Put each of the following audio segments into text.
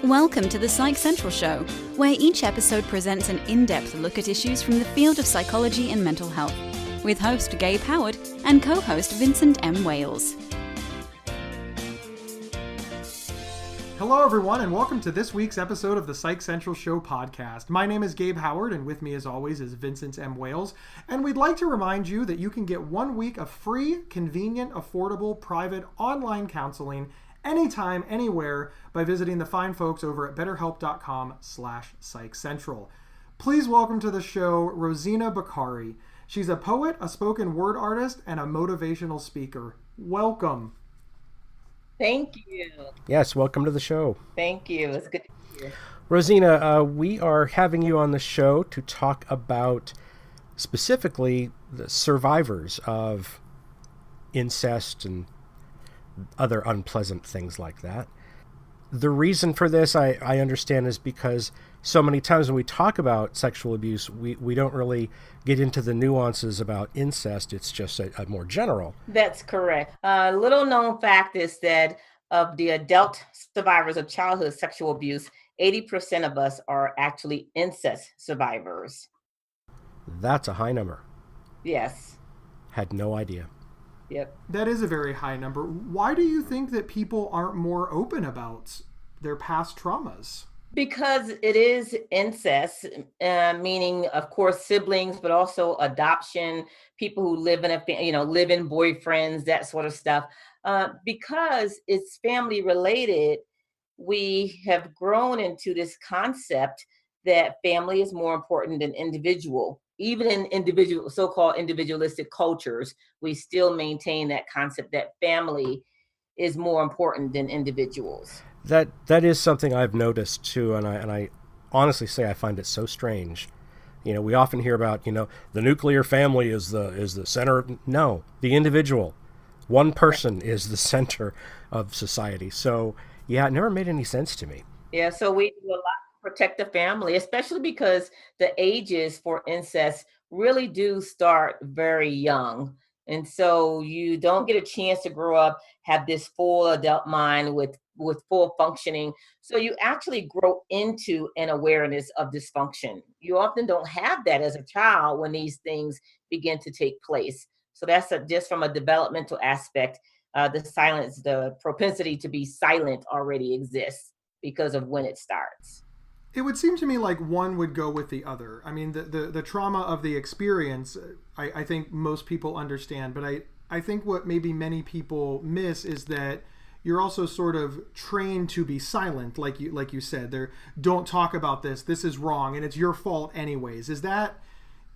Welcome to the Psych Central Show, where each episode presents an in-depth look at issues from the field of psychology and mental health, with host Gabe Howard and co-host Vincent M. Wales. Hello everyone, and welcome to this week's episode of the Psych Central Show podcast. My name is Gabe Howard, and with me as always is Vincent M. Wales, and we'd like to remind you that you can get 1 week of free, convenient, affordable, private, online counseling anytime, anywhere by visiting the fine folks over at betterhelp.com/psychcentral. Please welcome to the show Rosina Bakari. She's a poet, a spoken word artist, and a motivational speaker. Welcome. Thank you. Yes, welcome to the show. Thank you. It's good to be here. Rosina, we are having you on the show to talk about specifically the survivors of incest and other unpleasant things like that. The reason for this, I understand, is because so many times when we talk about sexual abuse, we don't really get into the nuances about incest. It's just a more general. That's correct. Little known fact is that of the adult survivors of childhood sexual abuse, 80% of us are actually incest survivors. That's a high number. Yes. Had no idea. Yep. That is a very high number. Why do you think that people aren't more open about their past traumas? Because it is incest, meaning, of course, siblings, but also adoption, people who live in live-in boyfriends, that sort of stuff. Because it's family related, we have grown into this concept that family is more important than individual. Even in individual, so-called individualistic cultures, we still maintain that concept that family is more important than individuals. That is something I've noticed too, and I honestly say I find it so strange. You know, we often hear about, the nuclear family is the center. No, the individual, one person is the center of society. So yeah, it never made any sense to me. Yeah, so we do a lot to protect the family, especially because the ages for incest really do start very young. And so you don't get a chance to grow up, have this full adult mind with full functioning. So you actually grow into an awareness of dysfunction. You often don't have that as a child when these things begin to take place. So that's just from a developmental aspect, the propensity to be silent already exists because of when it starts. It would seem to me like one would go with the other. I mean, the trauma of the experience, I think most people understand, but I think what maybe many people miss is that you're also sort of trained to be silent, like you said. Don't talk about this. This is wrong, and it's your fault anyways. Is that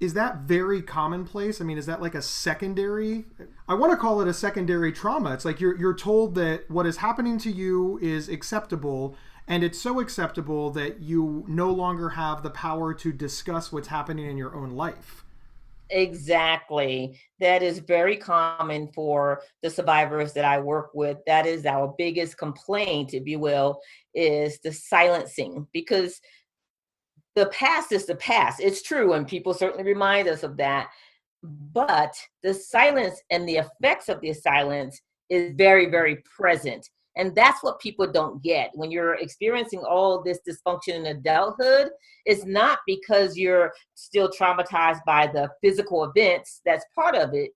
very commonplace? I mean, is that like a secondary? I want to call it a secondary trauma. It's like you're told that what is happening to you is acceptable, and it's so acceptable that you no longer have the power to discuss what's happening in your own life. Exactly. That is very common for the survivors that I work with. That is our biggest complaint, if you will, is the silencing, because the past is the past. It's true, and people certainly remind us of that. But the silence and the effects of the silence is very, very present. And that's what people don't get. When you're experiencing all this dysfunction in adulthood, it's not because you're still traumatized by the physical events. That's part of it.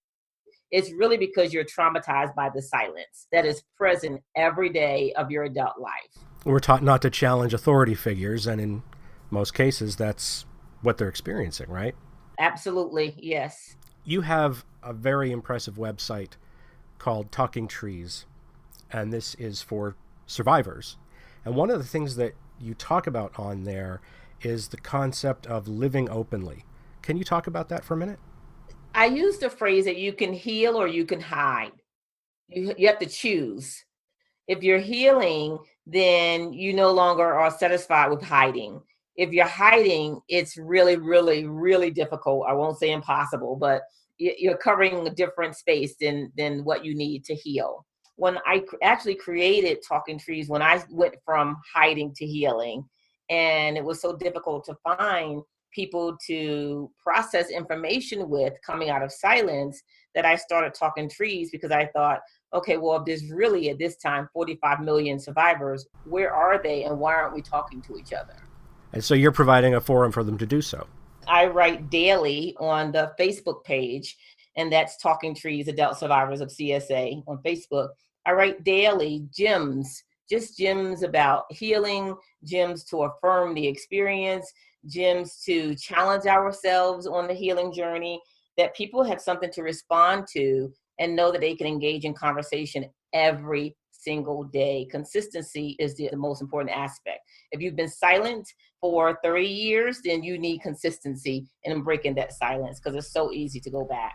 It's really because you're traumatized by the silence that is present every day of your adult life. We're taught not to challenge authority figures, and in most cases, that's what they're experiencing, right? Absolutely, yes. You have a very impressive website called Talking Trees, and this is for survivors. And one of the things that you talk about on there is the concept of living openly. Can you talk about that for a minute? I use the phrase that you can heal or you can hide. You have to choose. If you're healing, then you no longer are satisfied with hiding. If you're hiding, it's really, really, really difficult. I won't say impossible, but you're covering a different space than what you need to heal. When I actually created Talking Trees, when I went from hiding to healing, and it was so difficult to find people to process information with coming out of silence, that I started Talking Trees, because I thought, okay, well, if there's really at this time 45 million survivors, where are they and why aren't we talking to each other? And so you're providing a forum for them to do so. I write daily on the Facebook page, and that's Talking Trees Adult Survivors of CSA on Facebook. I write daily gems, just gems about healing, gems to affirm the experience, gems to challenge ourselves on the healing journey, that people have something to respond to and know that they can engage in conversation every single day. Consistency is the most important aspect. If you've been silent for 30 years, then you need consistency in breaking that silence, because it's so easy to go back.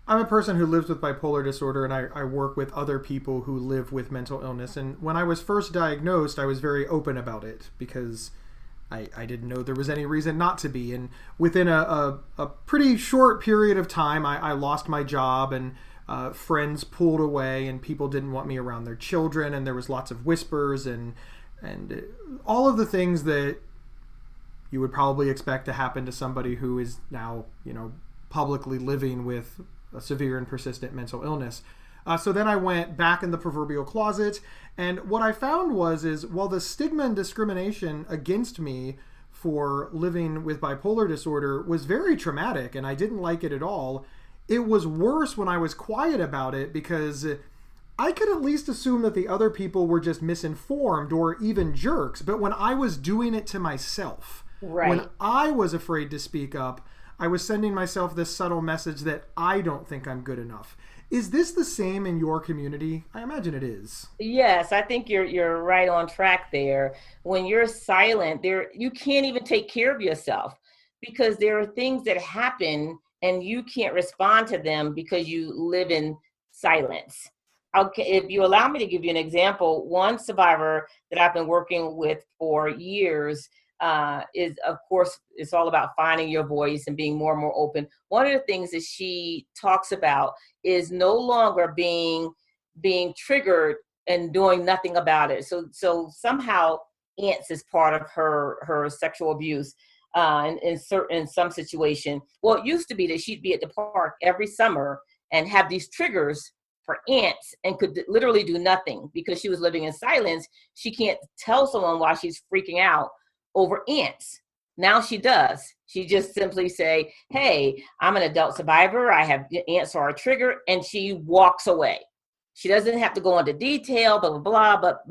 I'm a person who lives with bipolar disorder, and I work with other people who live with mental illness. And when I was first diagnosed, I was very open about it because I didn't know there was any reason not to be. And within a pretty short period of time, I lost my job, and friends pulled away, and people didn't want me around their children, and there was lots of whispers and all of the things that you would probably expect to happen to somebody who is now, publicly living with a severe and persistent mental illness. So then I went back in the proverbial closet, and what I found is while the stigma and discrimination against me for living with bipolar disorder was very traumatic, and I didn't like it at all, it was worse when I was quiet about it, because I could at least assume that the other people were just misinformed or even jerks. But when I was doing it to myself, Right. when I was afraid to speak up, I was sending myself this subtle message that I don't think I'm good enough. Is this the same in your community? I imagine it is. Yes, I think you're right on track there. When you're silent, you can't even take care of yourself, because there are things that happen and you can't respond to them because you live in silence. Okay, if you allow me to give you an example, one survivor that I've been working with for years is, of course, it's all about finding your voice and being more and more open. One of the things that she talks about is no longer being triggered and doing nothing about it. So somehow ants is part of her sexual abuse. In some situation. Well, it used to be that she'd be at the park every summer and have these triggers for ants and could literally do nothing because she was living in silence. She can't tell someone why she's freaking out over ants. Now she does. She just simply say, hey, I'm an adult survivor. I have ants are a trigger, and she walks away. She doesn't have to go into detail, blah, blah, blah, but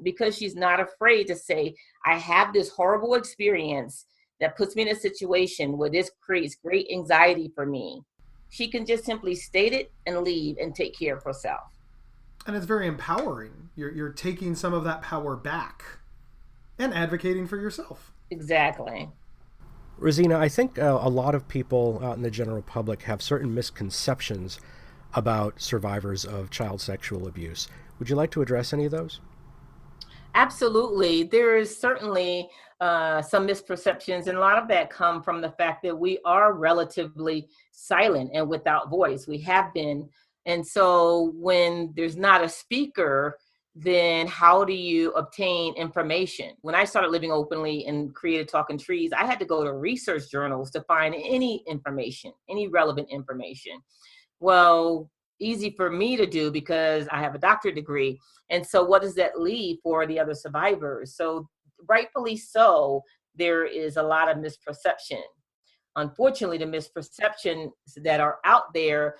because she's not afraid to say, I have this horrible experience that puts me in a situation where this creates great anxiety for me. She can just simply state it and leave and take care of herself. And it's very empowering. You're taking some of that power back and advocating for yourself. Exactly. Rosina, I think a lot of people out in the general public have certain misconceptions about survivors of child sexual abuse. Would you like to address any of those? Absolutely. There is certainly some misperceptions, and a lot of that come from the fact that we are relatively silent and without voice. We have been. And so when there's not a speaker, then how do you obtain information? When I started living openly and created Talking Trees, I had to go to research journals to find any information, any relevant information. Well, easy for me to do because I have a doctorate degree. And so what does that leave for the other survivors? So rightfully so, there is a lot of misperception. Unfortunately, the misperceptions that are out there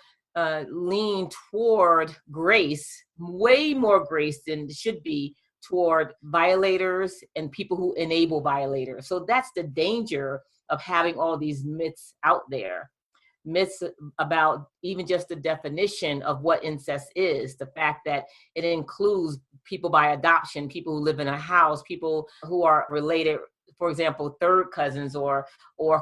lean toward grace, way more grace than it should be, toward violators and people who enable violators. So that's the danger of having all these myths out there. Myths about even just the definition of what incest is, the fact that it includes people by adoption, people who live in a house, people who are related, for example, third cousins or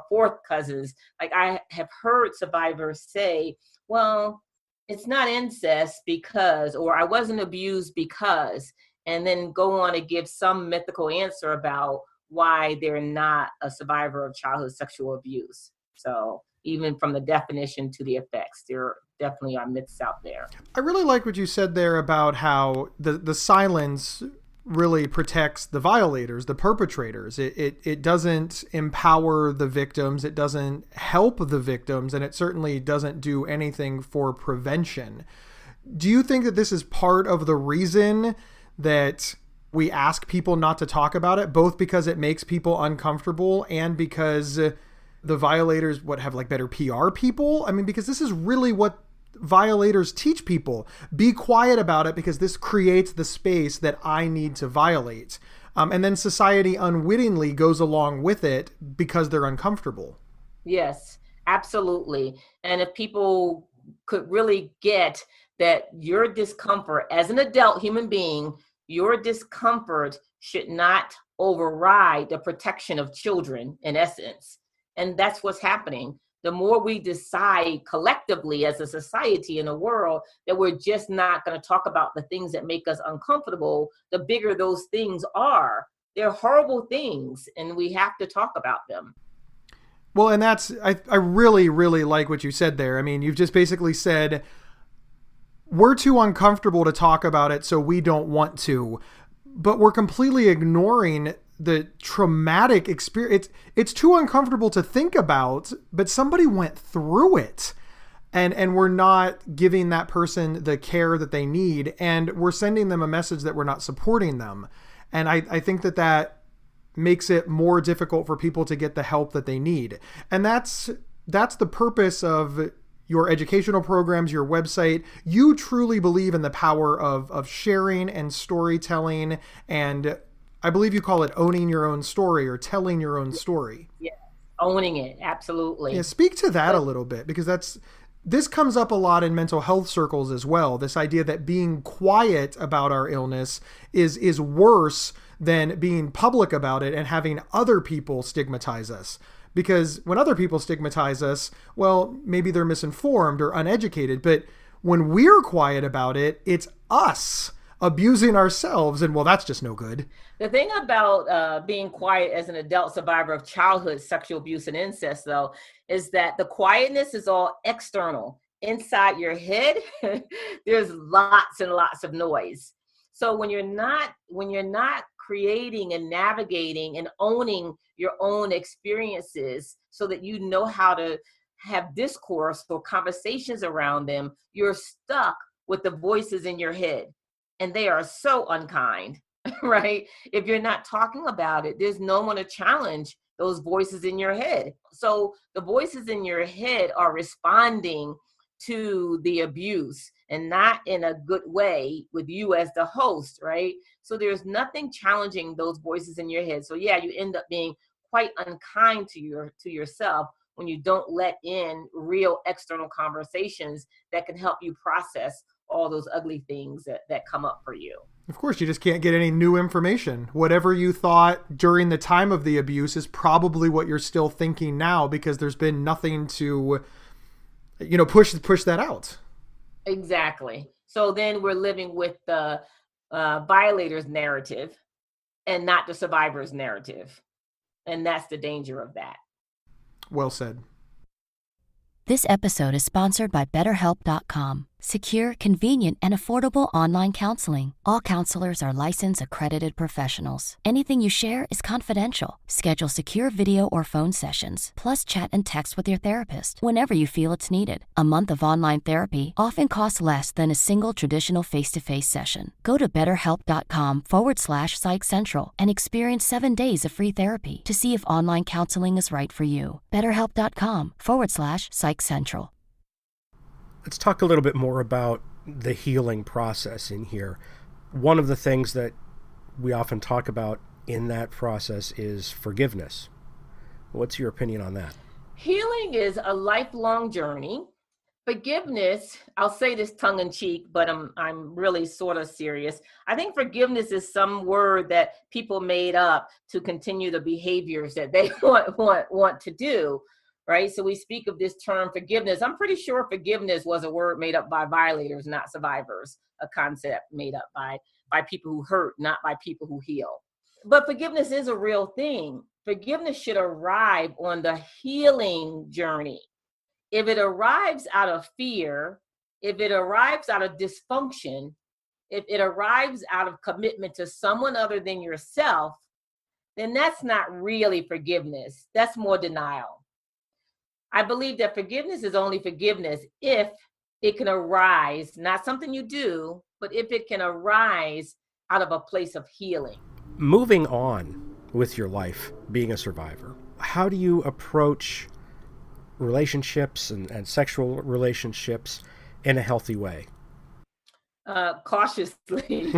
fourth cousins. Like I have heard survivors say, well, it's not incest because, or I wasn't abused because, and then go on to give some mythical answer about why they're not a survivor of childhood sexual abuse. So even from the definition to the effects, there definitely are myths out there. I really like what you said there about how the silence really protects the violators, the perpetrators. It doesn't empower the victims. It doesn't help the victims. And it certainly doesn't do anything for prevention. Do you think that this is part of the reason that we ask people not to talk about it, both because it makes people uncomfortable and because the violators have like better PR people? I mean, because this is really what violators teach people. Be quiet about it because this creates the space that I need to violate. And then society unwittingly goes along with it because they're uncomfortable. Yes, absolutely. And if people could really get that your discomfort as an adult human being, your discomfort should not override the protection of children, in essence. And that's what's happening. The more we decide collectively as a society in the world that we're just not going to talk about the things that make us uncomfortable, the bigger those things are. They're horrible things, and we have to talk about them. Well, and I really, really like what you said there. I mean, you've just basically said, we're too uncomfortable to talk about it, so we don't want to. But we're completely ignoring the traumatic experience. It's too uncomfortable to think about, but somebody went through it. And we're not giving that person the care that they need. And we're sending them a message that we're not supporting them. And I think that makes it more difficult for people to get the help that they need. And that's the purpose of your educational programs, your website. You truly believe in the power of sharing and storytelling, and I believe you call it owning your own story or telling your own story. Yeah, owning it, absolutely. Yeah, speak to that a little bit, because this comes up a lot in mental health circles as well. This idea that being quiet about our illness is worse than being public about it and having other people stigmatize us. Because when other people stigmatize us, well, maybe they're misinformed or uneducated. But when we're quiet about it, it's us abusing ourselves. And well, that's just no good. The thing about being quiet as an adult survivor of childhood sexual abuse and incest, though, is that the quietness is all external. Inside your head, there's lots and lots of noise. So when you're not creating and navigating and owning your own experiences so that you know how to have discourse or conversations around them, you're stuck with the voices in your head. And they are so unkind, right? If you're not talking about it, there's no one to challenge those voices in your head. So the voices in your head are responding to the abuse and not in a good way with you as the host, right? So there's nothing challenging those voices in your head. So yeah, you end up being quite unkind to yourself when you don't let in real external conversations that can help you process all those ugly things that come up for you. Of course, you just can't get any new information. Whatever you thought during the time of the abuse is probably what you're still thinking now, because there's been nothing to, push that out. Exactly. So then we're living with the violator's narrative and not the survivor's narrative. And that's the danger of that. Well said. This episode is sponsored by BetterHelp.com. Secure, convenient, and affordable online counseling. All counselors are licensed, accredited professionals. Anything you share is confidential. Schedule secure video or phone sessions, plus chat and text with your therapist whenever you feel it's needed. A month of online therapy often costs less than a single traditional face-to-face session. Go to BetterHelp.com/Psych Central and experience 7 days of free therapy to see if online counseling is right for you. BetterHelp.com/Psych Central. Let's talk a little bit more about the healing process in here. One of the things that we often talk about in that process is forgiveness. What's your opinion on that? Healing is a lifelong journey. Forgiveness, I'll say this tongue in cheek, but I'm really sort of serious. I think forgiveness is some word that people made up to continue the behaviors that they want to do. Right? So we speak of this term forgiveness. I'm pretty sure forgiveness was a word made up by violators, not survivors, a concept made up by people who hurt, not by people who heal. But forgiveness is a real thing. Forgiveness should arrive on the healing journey. If it arrives out of fear, if it arrives out of dysfunction, if it arrives out of commitment to someone other than yourself, then that's not really forgiveness. That's more denial. I believe that forgiveness is only forgiveness if it can arise, not something you do, but if it can arise out of a place of healing. Moving on with your life, being a survivor, how do you approach relationships and sexual relationships in a healthy way? Cautiously.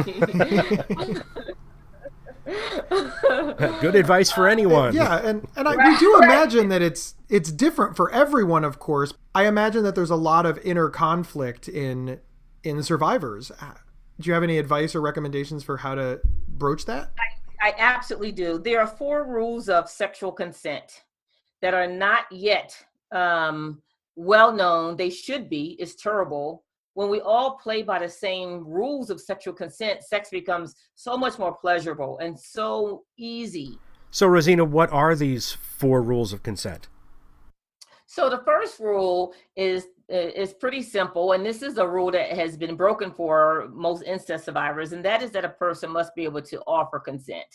Good advice for anyone. Yeah, we do imagine that it's different for everyone, of course. I imagine that there's a lot of inner conflict in survivors. Do you have any advice or recommendations for how to broach that? I absolutely do. There are 4 rules of sexual consent that are not yet well known. They should be. It's terrible. When we all play by the same rules of sexual consent, sex becomes so much more pleasurable and so easy. So, Rosina, what are these 4 rules of consent? So the first rule is pretty simple, and this is a rule that has been broken for most incest survivors, and that is that a person must be able to offer consent.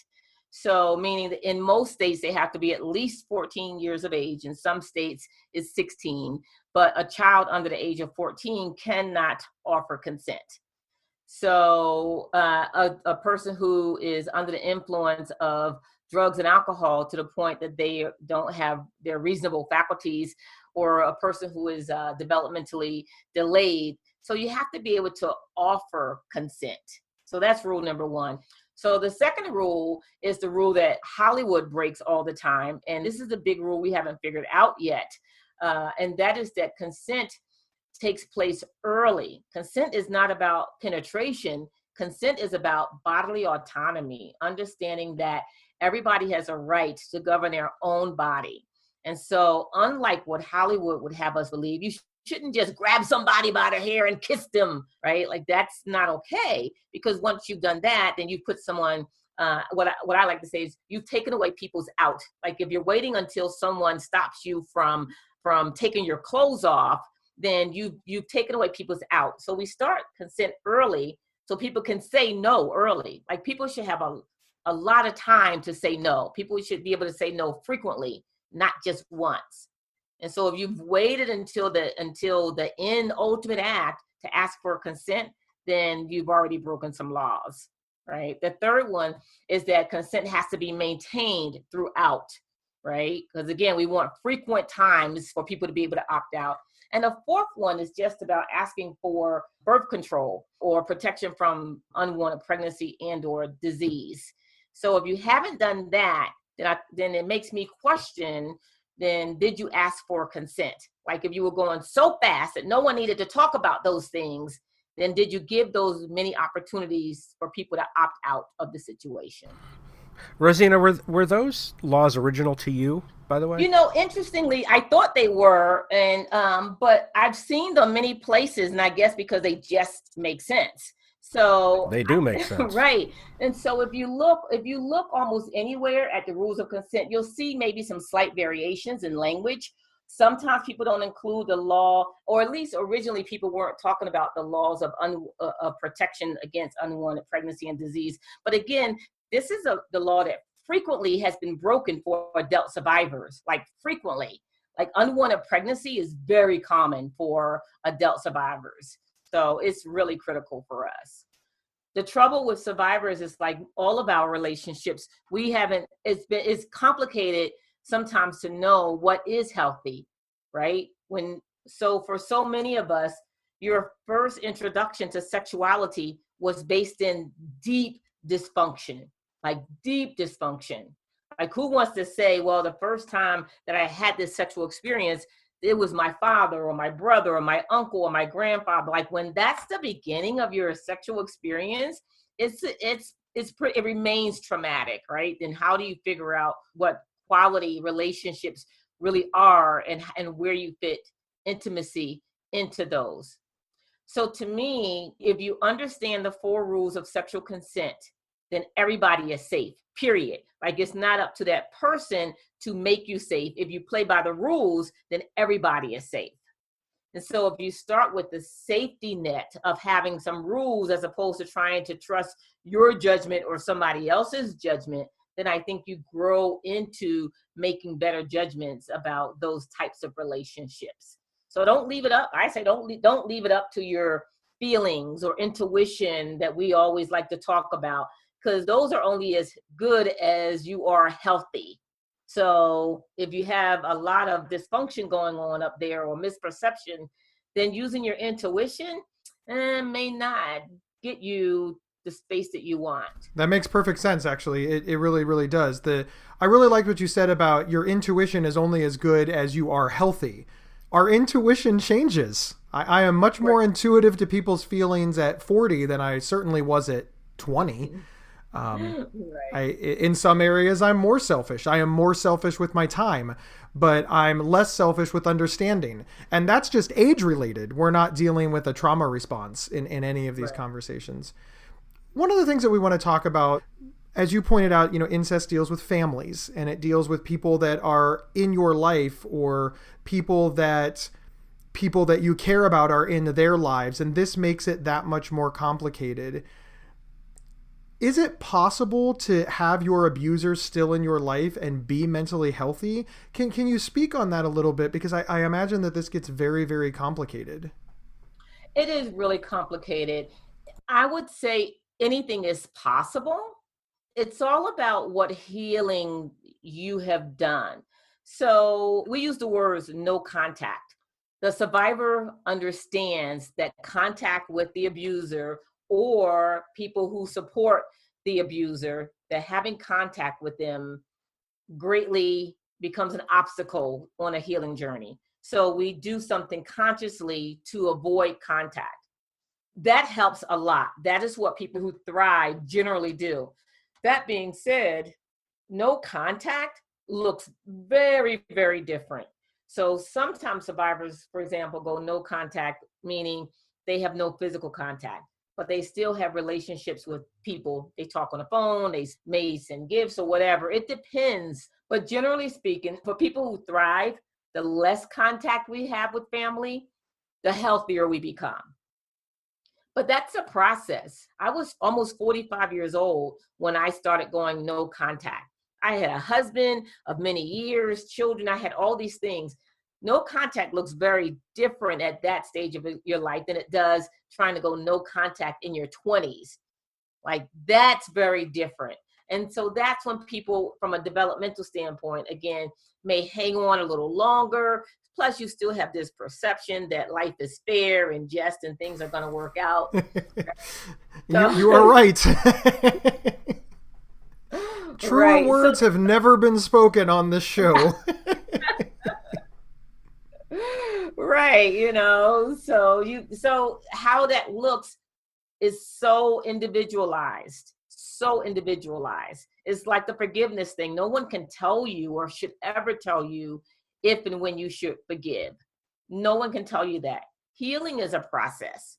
So meaning that in most states, they have to be at least 14 years of age. In some states, it's 16. But a child under the age of 14 cannot offer consent. So a person who is under the influence of drugs and alcohol to the point that they don't have their reasonable faculties, or a person who is developmentally delayed. So you have to be able to offer consent. So that's rule number 1. So the second rule is the rule that Hollywood breaks all the time. And this is a big rule we haven't figured out yet. And that is that consent takes place early. Consent is not about penetration. Consent is about bodily autonomy, understanding that everybody has a right to govern their own body. And so unlike what Hollywood would have us believe, you shouldn't just grab somebody by the hair and kiss them, right? Like that's not okay, because once you've done that, then you put someone, what I like to say is you've taken away people's out. Like if you're waiting until someone stops you from taking your clothes off, then you've taken away people's out. So we start consent early so people can say no early. Like people should have a lot of time to say no. People should be able to say no frequently, not just once. And so if you've waited until the end ultimate act to ask for consent, then you've already broken some laws, right? The third one is that consent has to be maintained throughout, right? Because again, we want frequent times for people to be able to opt out. And the fourth one is just about asking for birth control or protection from unwanted pregnancy and or disease. So if you haven't done that, then it makes me question, then did you ask for consent? Like if you were going so fast that no one needed to talk about those things, then did you give those many opportunities for people to opt out of the situation? Rosina, were those laws original to you, by the way? You know, interestingly, I thought they were, and but I've seen them many places, and I guess because they just make sense. So they do make sense. Right. And so if you look almost anywhere at the rules of consent, you'll see maybe some slight variations in language. Sometimes people don't include the law, or at least originally people weren't talking about the laws of protection against unwanted pregnancy and disease. But again, this is the law that frequently has been broken for adult survivors, like frequently. Like unwanted pregnancy is very common for adult survivors. So it's really critical for us. The trouble with survivors is like all of our relationships, it's complicated sometimes to know what is healthy, right? So for so many of us, your first introduction to sexuality was based in deep dysfunction. Like who wants to say, well, the first time that I had this sexual experience, it was my father or my brother or my uncle or my grandfather. Like when that's the beginning of your sexual experience, it remains traumatic, right? Then how do you figure out what quality relationships really are and where you fit intimacy into those? So to me, if you understand the 4 rules of sexual consent, then everybody is safe, period. Like it's not up to that person to make you safe. If you play by the rules, then everybody is safe. And so if you start with the safety net of having some rules as opposed to trying to trust your judgment or somebody else's judgment, then I think you grow into making better judgments about those types of relationships. So don't leave it up. I say don't leave it up to your feelings or intuition that we always like to talk about, because those are only as good as you are healthy. So if you have a lot of dysfunction going on up there or misperception, then using your intuition may not get you the space that you want. That makes perfect sense, actually. It really, really does. I really like what you said about your intuition is only as good as you are healthy. Our intuition changes. I am much more intuitive to people's feelings at 40 than I certainly was at 20. In some areas, I'm more selfish. I am more selfish with my time, but I'm less selfish with understanding. And that's just age related. We're not dealing with a trauma response in any of these conversations. One of the things that we want to talk about, as you pointed out, incest deals with families, and it deals with people that are in your life, or people that you care about are in their lives. And this makes it that much more complicated. Is it possible to have your abusers still in your life and be mentally healthy? Can you speak on that a little bit? Because I imagine that this gets very, very complicated. It is really complicated. I would say anything is possible. It's all about what healing you have done. So we use the words no contact. The survivor understands that contact with the abuser or people who support the abuser, that having contact with them greatly becomes an obstacle on a healing journey. So we do something consciously to avoid contact. That helps a lot. That is what people who thrive generally do. That being said, no contact looks very, very different. So sometimes survivors, for example, go no contact, meaning they have no physical contact, but they still have relationships with people. They talk on the phone, they may send gifts or whatever. It depends. But generally speaking, for people who thrive, the less contact we have with family, the healthier we become. But that's a process. I was almost 45 years old when I started going no contact. I had a husband of many years, children, I had all these things. No contact looks very different at that stage of your life than it does trying to go no contact in your 20s. Like, that's very different. And so that's when people, from a developmental standpoint, again, may hang on a little longer. Plus, you still have this perception that life is fair and just and things are going to work out. You are right. Truer words have never been spoken on this show. Right, so how that looks is so individualized. It's like the forgiveness thing. No one can tell you or should ever tell you if and when you should forgive. No one can tell you that. Healing is a process.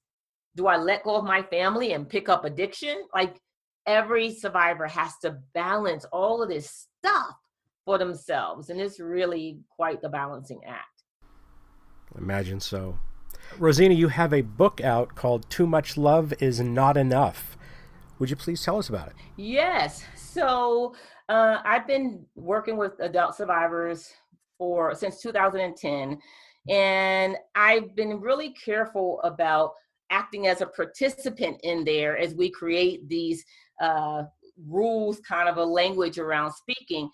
Do I let go of my family and pick up addiction? Like, every survivor has to balance all of this stuff for themselves. And it's really quite the balancing act. Imagine so. Rosina, you have a book out called Too Much Love Is Not Enough. Would you please tell us about it? Yes. So I've been working with adult survivors since 2010. And I've been really careful about acting as a participant in there as we create these rules, kind of a language around speaking.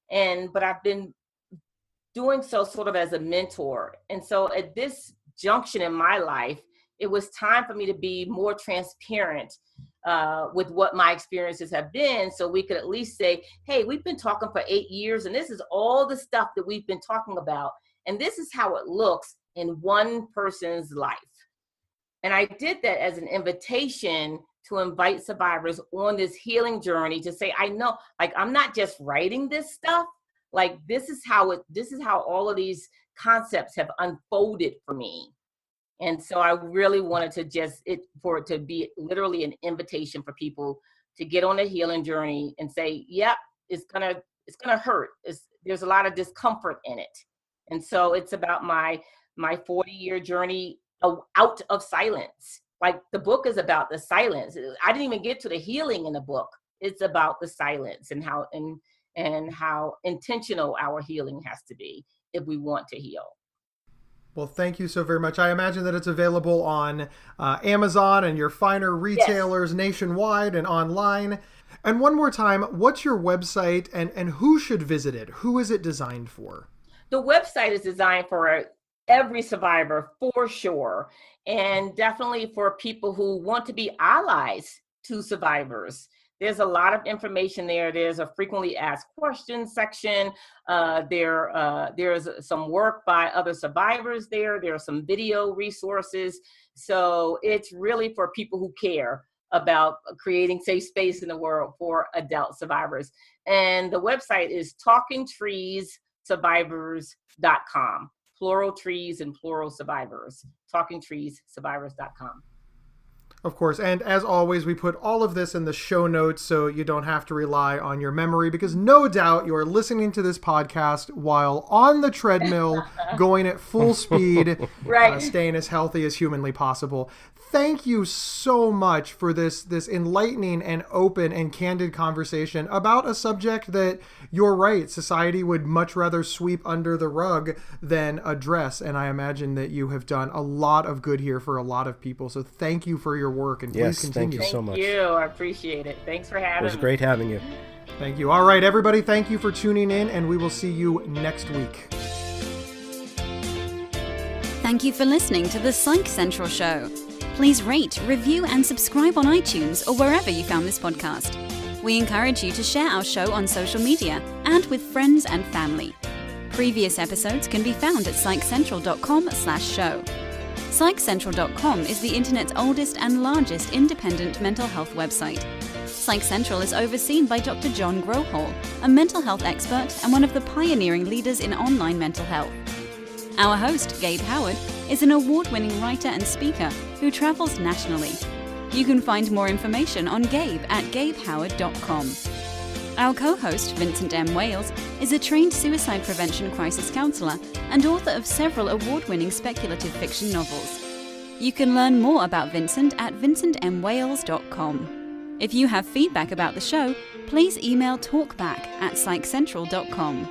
But I've been doing so sort of as a mentor. And so at this junction in my life, it was time for me to be more transparent with what my experiences have been, so we could at least say, hey, we've been talking for 8 years, and this is all the stuff that we've been talking about, and this is how it looks in one person's life. And I did that as an invitation to invite survivors on this healing journey to say, I know, like, I'm not just writing this stuff. Like, this is how all of these concepts have unfolded for me. And so I really wanted for it to be literally an invitation for people to get on a healing journey and say, yep, it's gonna hurt. There's a lot of discomfort in it. And so it's about my 40-year journey out of silence. Like, the book is about the silence. I didn't even get to the healing in the book. It's about the silence and how intentional our healing has to be if we want to heal. Well, thank you so very much. I imagine that it's available on Amazon and your finer retailers nationwide and online. And one more time, what's your website and who should visit it? Who is it designed for? The website is designed for every survivor for sure, and definitely for people who want to be allies to survivors. There's a lot of information there. There's a frequently asked questions section. There's some work by other survivors there. There are some video resources. So it's really for people who care about creating safe space in the world for adult survivors. And the website is talkingtreesurvivors.com. Plural trees and plural survivors. talkingtreesurvivors.com. Of course, and as always, we put all of this in the show notes so you don't have to rely on your memory, because no doubt you are listening to this podcast while on the treadmill, going at full speed, right. Staying as healthy as humanly possible. Thank you so much for this enlightening and open and candid conversation about a subject that, you're right, society would much rather sweep under the rug than address. And I imagine that you have done a lot of good here for a lot of people. So thank you for your work, and please continue. Thank you so much. Thank you. I appreciate it. Thanks for having me. It was great having you. Thank you. All right, everybody, thank you for tuning in, and we will see you next week. Thank you for listening to the Psych Central Show. Please rate, review, and subscribe on iTunes or wherever you found this podcast. We encourage you to share our show on social media and with friends and family. Previous episodes can be found at psychcentral.com/show. PsychCentral.com is the internet's oldest and largest independent mental health website. Psych Central is overseen by Dr. John Grohol, a mental health expert and one of the pioneering leaders in online mental health. Our host, Gabe Howard, is an award-winning writer and speaker who travels nationally. You can find more information on Gabe at gabehoward.com. Our co-host, Vincent M. Wales, is a trained suicide prevention crisis counselor and author of several award-winning speculative fiction novels. You can learn more about Vincent at vincentmwales.com. If you have feedback about the show, please email talkback@psychcentral.com.